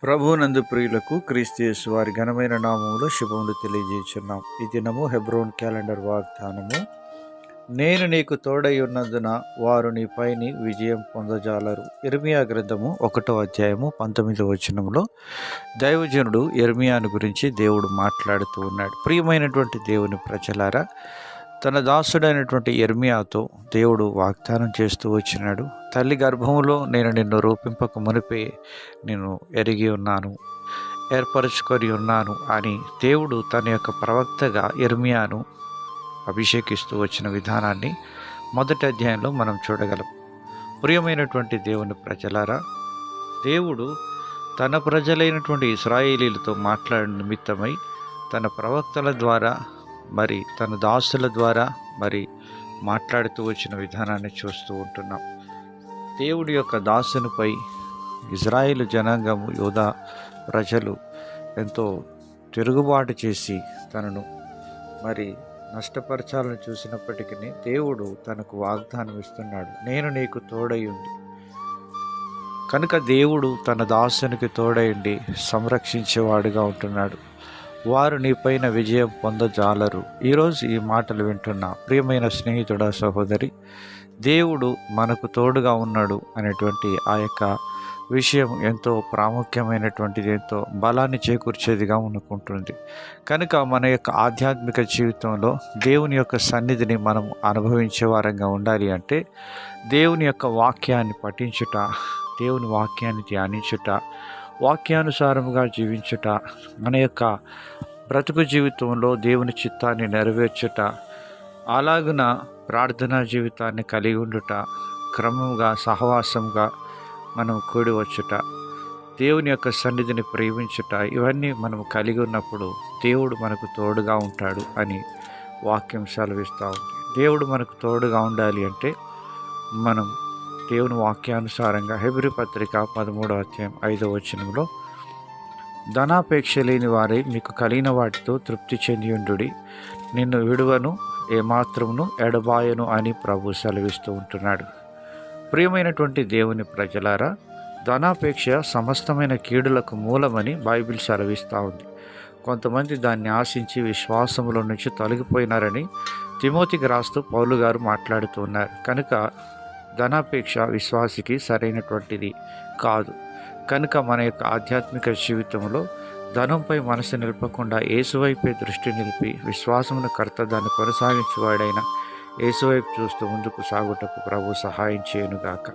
ప్రభువునందు ప్రియులకు క్రీస్తు యేసు వారి ఘనమైన నామములో శుభములు తెలియజేస్తున్నాం. ఈ దినము హెబ్రోన్ క్యాలెండర్ వాగ్దానము. నేను నీకు తోడై ఉన్నందున వారు నీపైని విజయం పొందజాలరు. ఇర్మియా గ్రంథము 1వ అధ్యాయము 19వ వచనంలో దైవజనుడు ఇర్మియాను గురించి దేవుడు మాట్లాడుతూ ఉన్నాడు. ప్రియమైనటువంటి దేవుని ప్రజలారా, తన దాసుడైనటువంటి ఇర్మియాతో దేవుడు వాగ్దానం చేస్తూ వచ్చినాడు. తల్లి గర్భములో నేను నిన్ను రూపింపక మునిపే నేను ఎరిగి ఉన్నాను, ఏర్పరచుకొని ఉన్నాను అని దేవుడు తన యొక్క ప్రవక్తగా ఇర్మియాను అభిషేకిస్తూ వచ్చిన విధానాన్ని మొదటి అధ్యాయంలో మనం చూడగలం. ప్రియమైనటువంటి దేవుని ప్రజలారా, దేవుడు తన ప్రజలైనటువంటి ఇశ్రాయేలీలతో మాట్లాడిన నిమిత్తమై తన ప్రవక్తల ద్వారా తన దాసుల ద్వారా మాట్లాడుతూ వచ్చిన విధానాన్ని చూస్తూ ఉంటున్నాం. దేవుడి యొక్క దాసునిపై ఇజ్రాయేలు జనాంగము, యూదా ప్రజలు ఎంతో తిరుగుబాటు చేసి తనను నష్టపరచాలని చూసినప్పటికీ దేవుడు తనకు వాగ్దానం ఇస్తున్నాడు, నేను నీకు తోడయుండి. కనుక దేవుడు తన దాసునికి తోడయుండి సంరక్షించేవాడుగా ఉంటున్నాడు. వారు నీపైన విజయం పొందజాలరు. ఈరోజు ఈ మాటలు వింటున్న ప్రియమైన స్నేహితుడా, సహోదరి, దేవుడు మనకు తోడుగా ఉన్నాడు అనేటువంటి ఆ యొక్క విషయం ఎంతో ప్రాముఖ్యమైనటువంటిది, ఎంతో బలాన్ని చేకూర్చేదిగా అనుకుంటుంది. కనుక మన యొక్క ఆధ్యాత్మిక జీవితంలో దేవుని యొక్క సన్నిధిని మనం అనుభవించే వారంగా ఉండాలి అంటే దేవుని యొక్క వాక్యాన్ని పఠించుట, దేవుని వాక్యాన్ని ధ్యానించుట, వాక్యానుసారముగా జీవించుట, మన యొక్క బ్రతుకు జీవితంలో దేవుని చిత్తాన్ని నెరవేర్చుట, అలాగున ప్రార్థనా జీవితాన్ని కలిగి ఉండుట, క్రమంగా సహవాసంగా మనం కూడి వచ్చుట, దేవుని యొక్క సన్నిధిని ప్రేమించుట, ఇవన్నీ మనం కలిగి ఉన్నప్పుడు దేవుడు మనకు తోడుగా ఉంటాడు అని వాక్యం సెలవిస్తూ ఉంది. దేవుడు మనకు తోడుగా ఉండాలి అంటే మనం దేవుని వాక్యానుసారంగా హెబ్రీ పత్రిక 13వ అధ్యాయం 5వ వచనంలో, ధనాపేక్ష లేని వారై మీకు కలిగిన వాటితో తృప్తి చెందియుండుడి, నిన్ను విడువను, ఏమాత్రమును ఎడబాయను అని ప్రభు సెలవిస్తూ ఉంటున్నాడు. ప్రియమైనటువంటి దేవుని ప్రజలారా, ధనాపేక్ష సమస్తమైన కీడులకు మూలమని బైబిల్ సెలవిస్తూ ఉంది. కొంతమంది దాన్ని ఆశించి విశ్వాసముల నుంచి తొలగిపోయినారని తిమోతికి రాస్తూ పౌలు గారు మాట్లాడుతూ ఉన్నారు. కనుక ధనాపేక్ష విశ్వాసికి సరైనటువంటిది కాదు. కనుక మన యొక్క ఆధ్యాత్మిక జీవితంలో ధనంపై మనసు నిలపకుండా యేసువైపే దృష్టి నిలిపి విశ్వాసమును కర్త దాన్ని కొనసాగించేవాడైన యేసువైపు చూస్తూ ముందుకు సాగుటకు ప్రభు సహాయం చేయనుగాక.